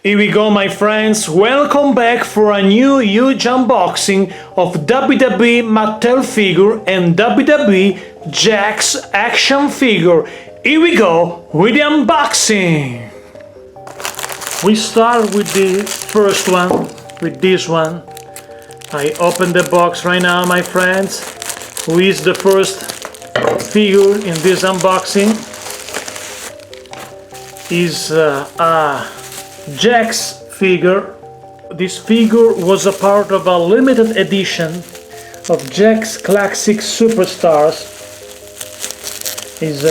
Here we go, my friends, welcome back for a new huge unboxing of WWE Mattel figure and WWE JAKKS action figure. Here we go with the unboxing. We start with the first one, with this one. I open the box right now, my friends. Who is the first figure in this unboxing? Is JAKKS figure. This figure was a part of a limited edition of JAKKS Classic Superstars. Is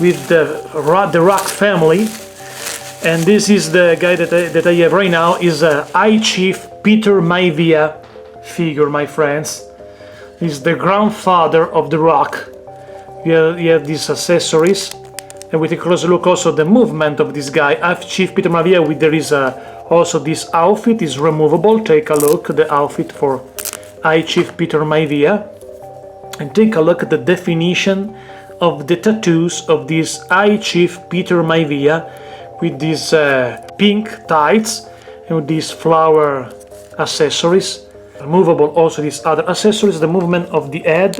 with the Rock family, and this is the guy that I have right now. Is High Chief Peter Maivia figure, my friends. He's the grandfather of the Rock. You have these accessories. And we take a closer look also the movement of this guy, Chief Peter Maivia. There is also this outfit is removable. Take a look at the outfit for High Chief Peter Maivia, and take a look at the definition of the tattoos of this High Chief Peter Maivia, with these pink tights and with these flower accessories. Removable also these other accessories. The movement of the head,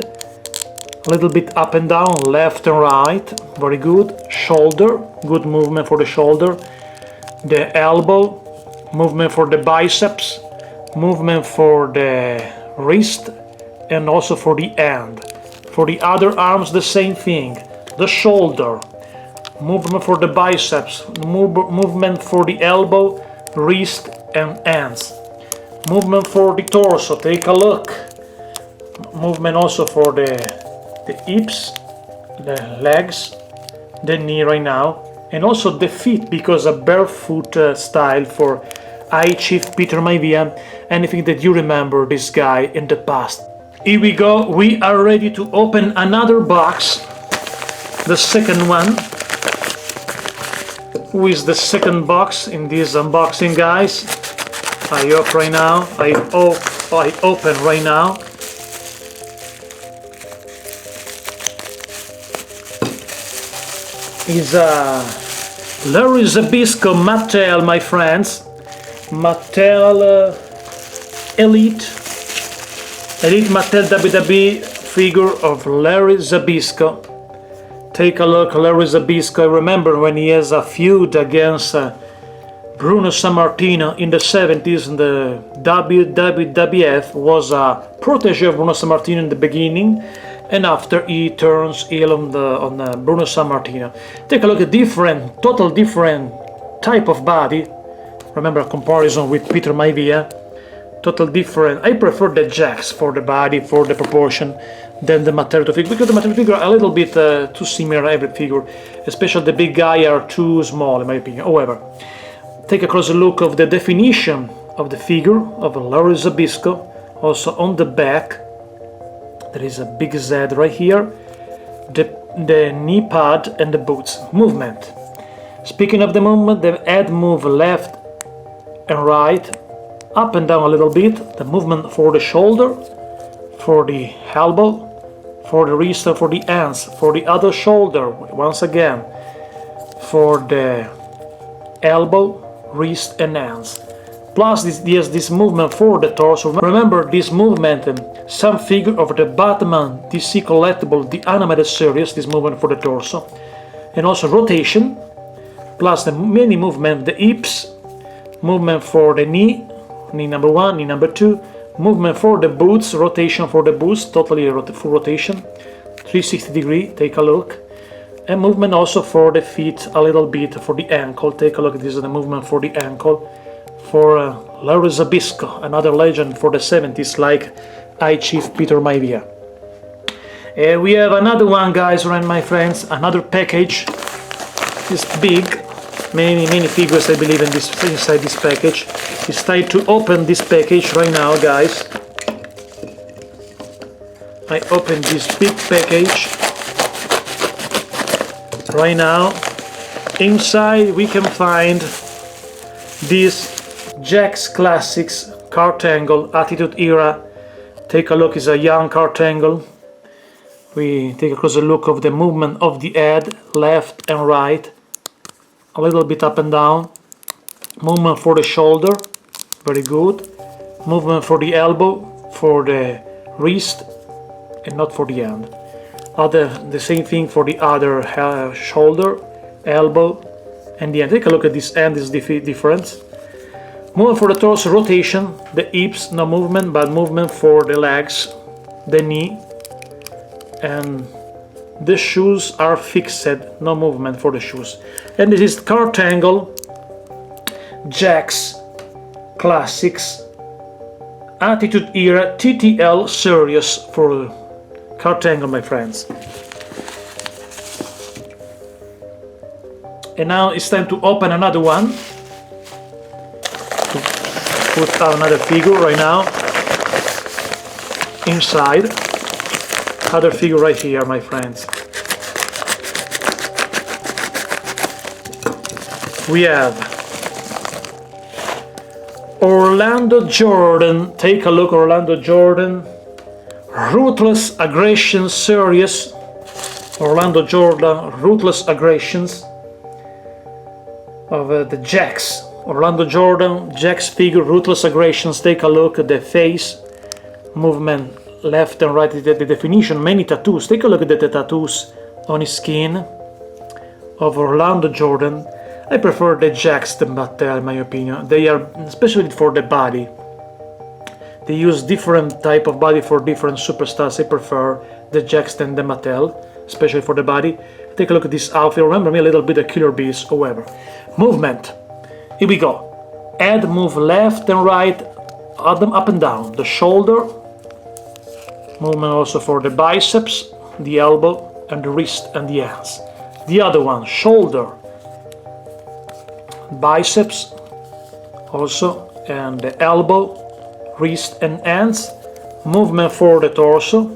a little bit up and down, left and right, very good. Shoulder, good movement for the shoulder. The elbow, movement for the biceps, movement for the wrist, and also for the hand. For the other arms, the same thing. The shoulder, movement for the biceps, movement for the elbow, wrist, and hands. Movement for the torso, take a look. Movement also for the hips, the legs, the knee right now, and also the feet, because a barefoot style for High Chief Peter Maivia. Anything that you remember this guy in the past. Here we go, we are ready to open another box, the second one. Who is the second box in this unboxing, guys? I open right now, I open right now. Is Larry Zbyszko Mattel, my friends. Mattel Elite Mattel WWE figure of Larry Zbyszko. Take a look, Larry Zbyszko. I remember when he has a feud against Bruno Sammartino in the 70s, and the WWF was a protege of Bruno Sammartino in the beginning, and after he turns heel on Bruno Sammartino. Take a look at total different type of body. Remember a comparison with Peter Maivia. Total different. I prefer the JAKKS for the body, for the proportion, than the Mattel figure, because the Mattel figure are a little bit too similar every figure, especially the big guy are too small in my opinion. However, take a closer look of the definition of the figure of Larry Zbyszko. Also on the back, there is a big Z right here, the knee pad and the boots. Movement. Speaking of the movement, the head move left and right, up and down a little bit. The movement for the shoulder, for the elbow, for the wrist, and for the hands. For the other shoulder, once again, for the elbow, wrist, and hands. Plus this movement for the torso. Remember this movement, some figure of the Batman DC collectible, the animated series, this movement for the torso. And also rotation, plus the many movement, the hips, movement for the knee number 1, knee number 2, movement for the boots, rotation for the boots, totally full rotation, 360 degree, take a look. And movement also for the feet, a little bit for the ankle. Take a look, this is the movement for the ankle. For Larry Zbyszko, another legend for the 70s, like High Chief Peter Maivia. We have another one, guys, right, my friends, another package. It's big, many figures, I believe, inside this package. It's time to open this package right now, guys. I open this big package right now. Inside we can find this JAKKS Classics Kurt Angle Attitude Era. Take a look, it's a young Kurt Angle. We take a closer look of the movement of the head, left and right, a little bit up and down. Movement for the shoulder, very good. Movement for the elbow, for the wrist, and not for the hand. The same thing for the other shoulder, elbow, and the hand. Take a look at this hand, is different. Movement for the torso, rotation, the hips, no movement, but movement for the legs, the knee, and the shoes are fixed, no movement for the shoes. And this is Kurt Angle, JAKKS Classics, Attitude Era TTL Series for Kurt Angle, my friends. And now it's time to open another one. Put another figure right now inside. Other figure right here, my friends. We have Orlando Jordan. Take a look, Orlando Jordan. Ruthless Aggression Series. Orlando Jordan, Ruthless Aggressions of the JAKKS. Orlando Jordan, JAKKS figure, Ruthless Aggressions. Take a look at the face, movement left and right, the definition, many tattoos. Take a look at the tattoos on his skin of Orlando Jordan. I prefer the JAKKS than Mattel, in my opinion. They are, especially for the body, they use different type of body for different superstars. I prefer the JAKKS than the Mattel, especially for the body. Take a look at this outfit. Remember me a little bit of Killer Bees, however. Movement. Here we go. Head move left and right, up and down. The shoulder. Movement also for the biceps, the elbow, and the wrist and the hands. The other one, shoulder, biceps, also, and the elbow, wrist and hands. Movement for the torso.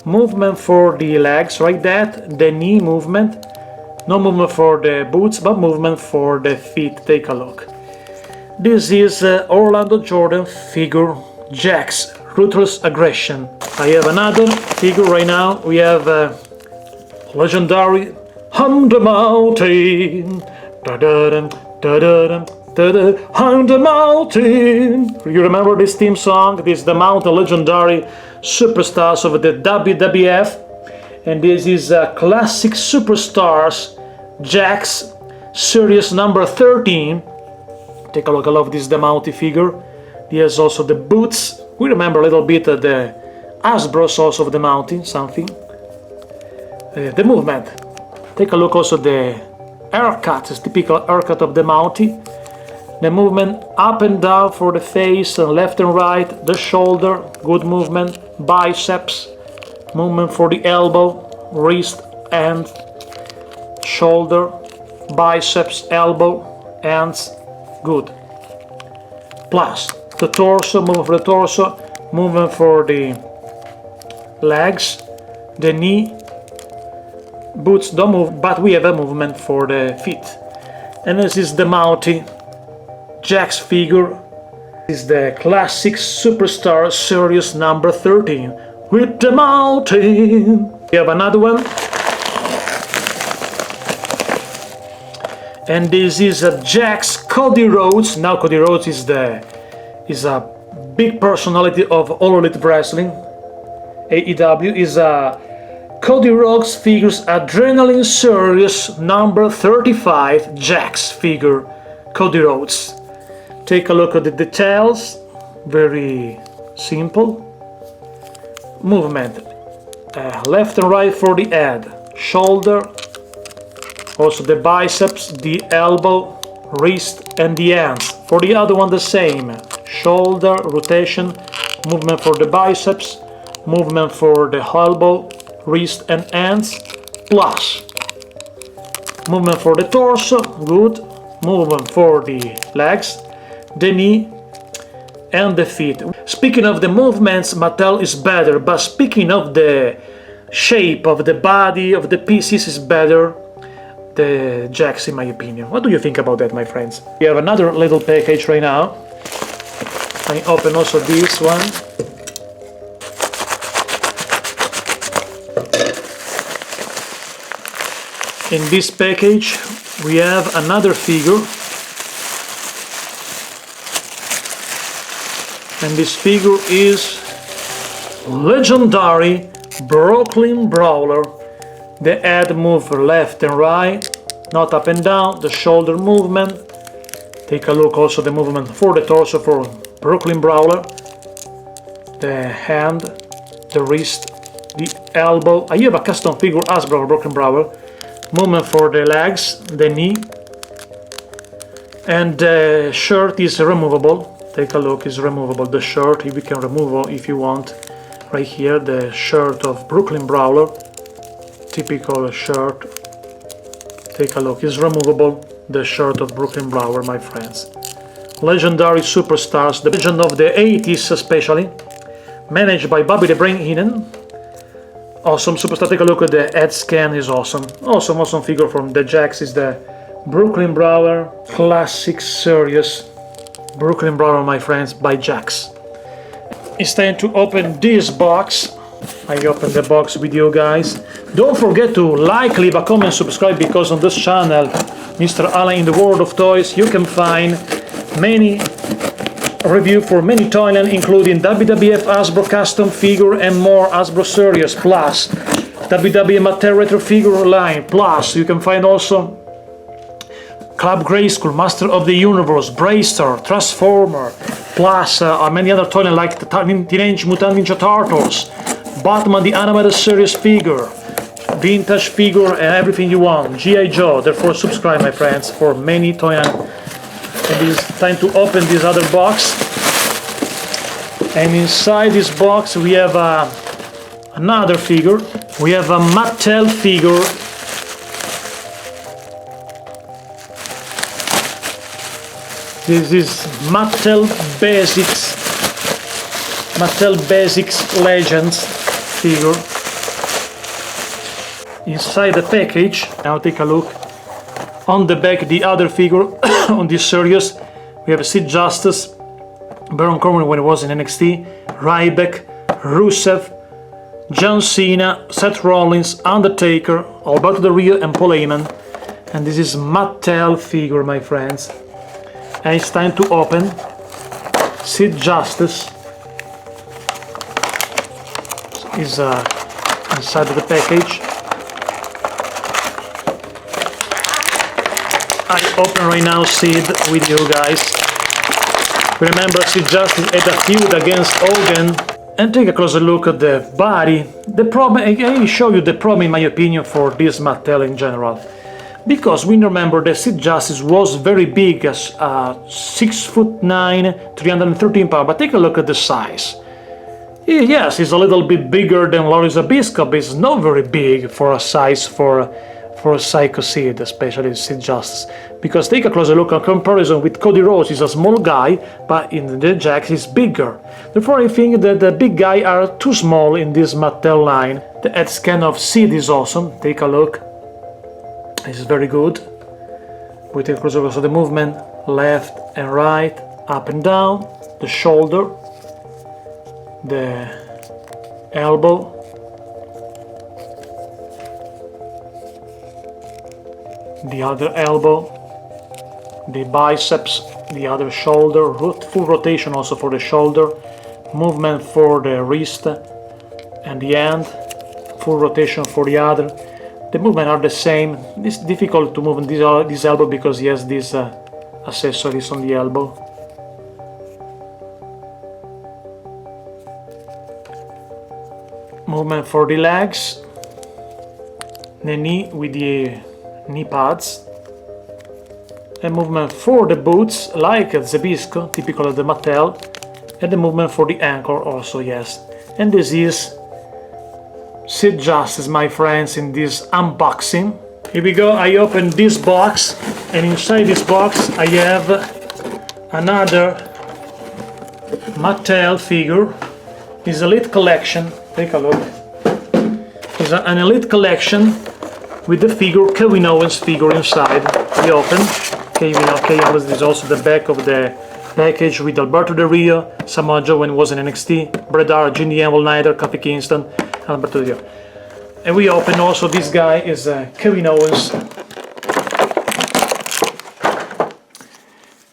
Movement for the legs, like that. The knee movement. No movement for the boots, but movement for the feet. Take a look. This is Orlando Jordan figure, JAKKS, Ruthless Aggression. I have another figure right now. We have legendary On the Mountain. Da-da-dum, da-da-dum, da-da, on the Mountain. You remember this theme song? This is the Mountain, legendary superstars of the WWF. And this is Classic Superstars JAKKS Series number 13. Take a look, I love this, the Mountie figure. There's also the boots. We remember a little bit of the Hasbro's also of the Mountie, something. The movement. Take a look also the haircut, it's typical haircut of the Mountie. The movement up and down for the face, and left and right, the shoulder, good movement, biceps, movement for the elbow, wrist, and shoulder, biceps, elbow, hands, good. Plus the torso, movement for the torso, movement for the legs, the knee, boots don't move, but we have a movement for the feet. And this is the Mountie JAKKS figure. This is the Classic Superstar Series number 13 with the Mountie. We have another one. And this is a JAKKS Cody Rhodes. Now Cody Rhodes is a big personality of All Elite Wrestling. AEW is a Cody Rhodes figures Adrenaline Series number 35 JAKKS figure Cody Rhodes. Take a look at the details. Very simple. Movement. Left and right for the head, shoulder, also the biceps, the elbow, wrist, and the hands. For the other one, the same. Shoulder, rotation, movement for the biceps, movement for the elbow, wrist, and hands, plus movement for the torso, good, movement for the legs, the knee, and the feet. Speaking of the movements, Mattel is better, but speaking of the shape of the body of the pieces is better the JAKKS, in my opinion. What do you think about that, my friends? We have another little package right now. I open also this one. In this package we have another figure. And this figure is legendary Brooklyn Brawler. The head move left and right, not up and down, the shoulder movement. Take a look also the movement for the torso for Brooklyn Brawler. The hand, the wrist, the elbow. I have a custom figure as Brooklyn Brawler. Movement for the legs, the knee. And the shirt is removable. Take a look, it's removable. The shirt, you can remove if you want. Right here, the shirt of Brooklyn Brawler. Typical shirt. Take a look, it's removable. The shirt of Brooklyn Brawler, my friends. Legendary superstars, the legend of the 80s especially. Managed by Bobby the Brain Heenan. Awesome superstar, take a look at the head scan, is awesome. Awesome figure from the JAKKS is the Brooklyn Brawler Classic Series. Brooklyn Brawler, my friends, by JAKKS. It's time to open this box. I open the box with you guys. Don't forget to like, leave a comment, subscribe, because on this channel, Mr. Alan in the World of Toys, you can find many reviews for many toyland, including WWF Hasbro custom figure and more Hasbro series, plus WWE Mattel retro figure line, plus you can find also Club Grayskull, Master of the Universe, Bracer, Transformer, plus many other toyland like the Teenage Mutant Ninja Turtles, Batman the Animated Series figure, vintage figure, and everything you want, G.I. Joe. Therefore subscribe, my friends, for many toyland. And it's time to open this other box. And inside this box we have another figure. We have a Mattel figure. This is Mattel Basics Legends figure. Inside the package, now take a look. On the back, the other figure on this series, we have Sid Justice, Baron Corbin when he was in NXT, Ryback, Rusev, John Cena, Seth Rollins, Undertaker, Alberto Del Rio, and Paul Heyman. And this is Mattel figure, my friends. And it's time to open Sid Justice. Is inside of the package. I open right now Sid with you guys. Remember, Sid Justice had a feud against Hogan. And take a closer look at the body. The problem, I show you the problem in my opinion for this Mattel in general. Because we remember that Sid Justice was very big, as 6'9", 313 pounds. But take a look at the size. Yes, he's a little bit bigger than Zbyszko, but he's not very big for a size for a Psycho Sid, especially Sid Justice. Because take a closer look in comparison with Cody Rhodes, he's a small guy, but in the JAKKS he's bigger. Therefore I think that the big guys are too small in this Mattel line. The head scan of Sid is awesome, take a look. It's very good. We take a closer look at the movement, left and right, up and down, the shoulder, the elbow, the other elbow, the biceps, the other shoulder, full rotation also for the shoulder, movement for the wrist and the hand, full rotation for the other. The movement are the same. It's difficult to move in this elbow because he has these accessories on the elbow. Movement for the legs, the knee with the knee pads, and movement for the boots like Zbyszko, typical of the Mattel, and the movement for the ankle also, yes. And this is Sid Justice, my friends, in this unboxing. Here we go, I open this box, and inside this box I have another Mattel figure. It's an elite collection. Take a look. It's an elite collection with the figure, Kevin Owens figure inside. We open. Kevin Owens is also the back of the package with Alberto Del Rio, Samoa Joe when he was in NXT, Bret Hart, Jimmy Anvil, Snyder, Kofi Kingston, and Alberto Del Rio. And we open also, this guy is Kevin Owens.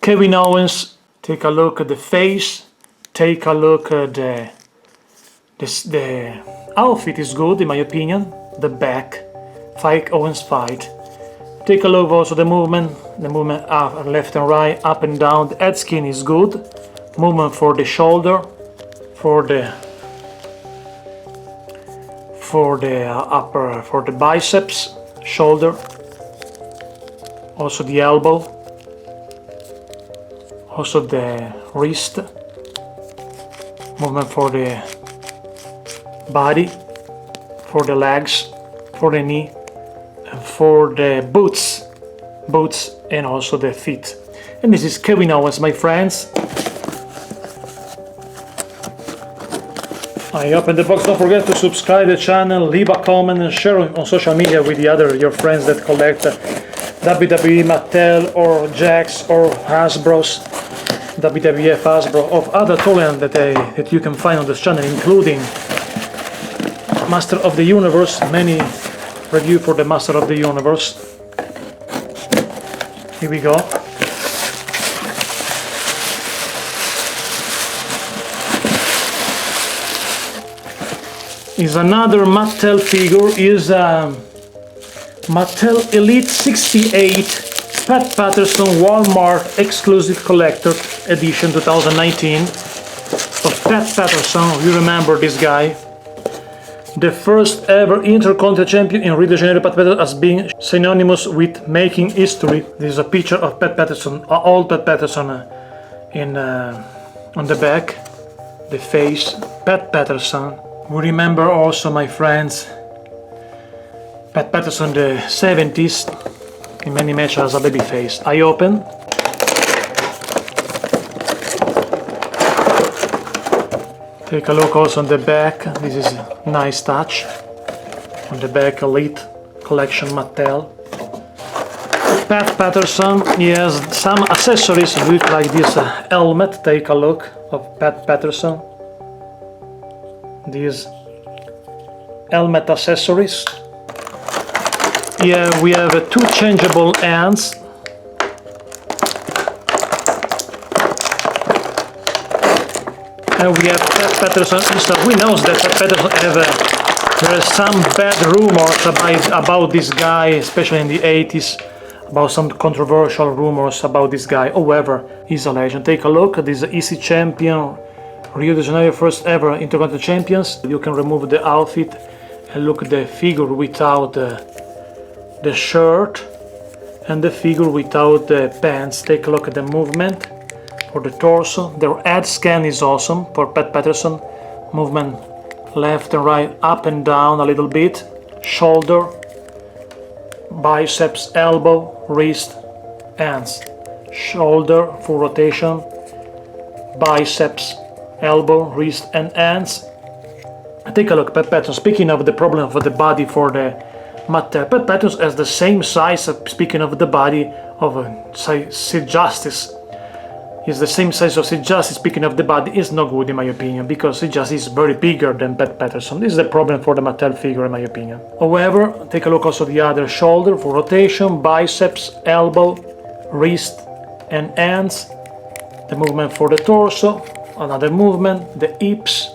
Kevin Owens, take a look at the face, take a look at the outfit is good in my opinion. The back, Owens fight. Take a look also the movement up, left and right, up and down. The head skin is good. Movement for the shoulder, for the upper, for the biceps, shoulder, also the elbow, also the wrist. Movement for the body, for the legs, for the knee, and for the boots and also the feet. And this is Kevin Owens, my friends. I open the box. Don't forget to subscribe to the channel, leave a comment and share on social media with your friends that collect WWE Mattel or JAKKS or Hasbro's, WWF Hasbro, of other toys that you can find on this channel, including Master of the Universe, many review for the Master of the Universe. Here we go. Is another Mattel figure, is Mattel Elite 68 Pat Patterson Walmart exclusive collector edition 2019 of Pat Patterson. You remember this guy? The first ever Intercontinental Champion in Rio de Janeiro. Pat Patterson as being synonymous with making history. This is a picture of Pat Patterson, old Pat Patterson on the back, the face, Pat Patterson. We remember also, my friends, Pat Patterson the 70s, in many matches as a baby face. I open. Take a look also on the back. This is a nice touch. On the back, Elite Collection Mattel. Pat Patterson, he has some accessories with like this helmet. Take a look of Pat Patterson. These helmet accessories. Here we have two changeable hands. And we have Pat Patterson. We know that Pat Patterson there are some bad rumors about this guy, especially in the 80s, about some controversial rumors about this guy. However, he's a legend. Take a look at this EC champion, Rio de Janeiro first ever Intercontinental Champions. You can remove the outfit and look at the figure without the shirt and the figure without the pants. Take a look at the movement for the torso. The head scan is awesome for Pat Patterson. Movement left and right, up and down a little bit. Shoulder, biceps, elbow, wrist, hands. Shoulder, full rotation, biceps, elbow, wrist and hands. Take a look at Pat Patterson. Speaking of the problem of the body for the Mattel, Pat Patterson has the same size, speaking of the body, of Sid Justice. Is the same size of Sid Justice. Speaking of the body, is no good in my opinion, because Sid Justice is very bigger than Pat Patterson. This is the problem for the Mattel figure in my opinion. However, take a look also the other shoulder for rotation, biceps, elbow, wrist and hands. The movement for the torso, another movement, the hips,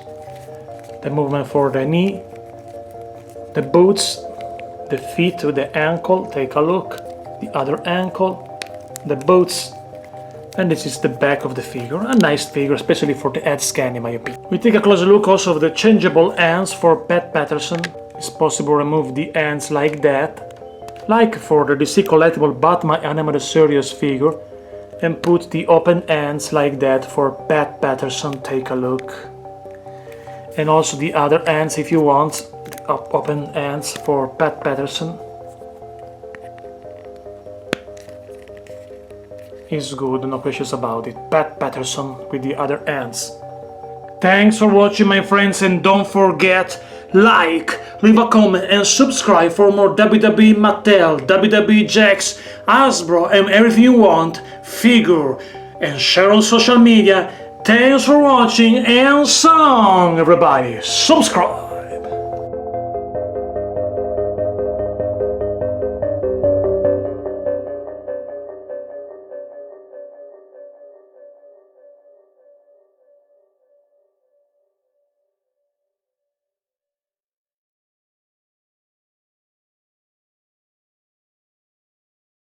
the movement for the knee, the boots, the feet to the ankle. Take a look, the other ankle, the boots. And this is the back of the figure. A nice figure, especially for the head scan in my opinion. We take a closer look also of the changeable hands for Pat Patterson. It's possible to remove the hands like that, like for the DC collectible Batman Animated Series figure, and put the open hands like that for Pat Patterson. Take a look. And also the other hands if you want, the open hands for Pat Patterson. Is good, no questions about it. Pat Patterson with the other hands. Thanks for watching, my friends, and don't forget, like, leave a comment and subscribe for more WWE Mattel, WWE JAKKS, Hasbro and everything you want, figure, and share on social media. Thanks for watching and song, everybody. Subscribe!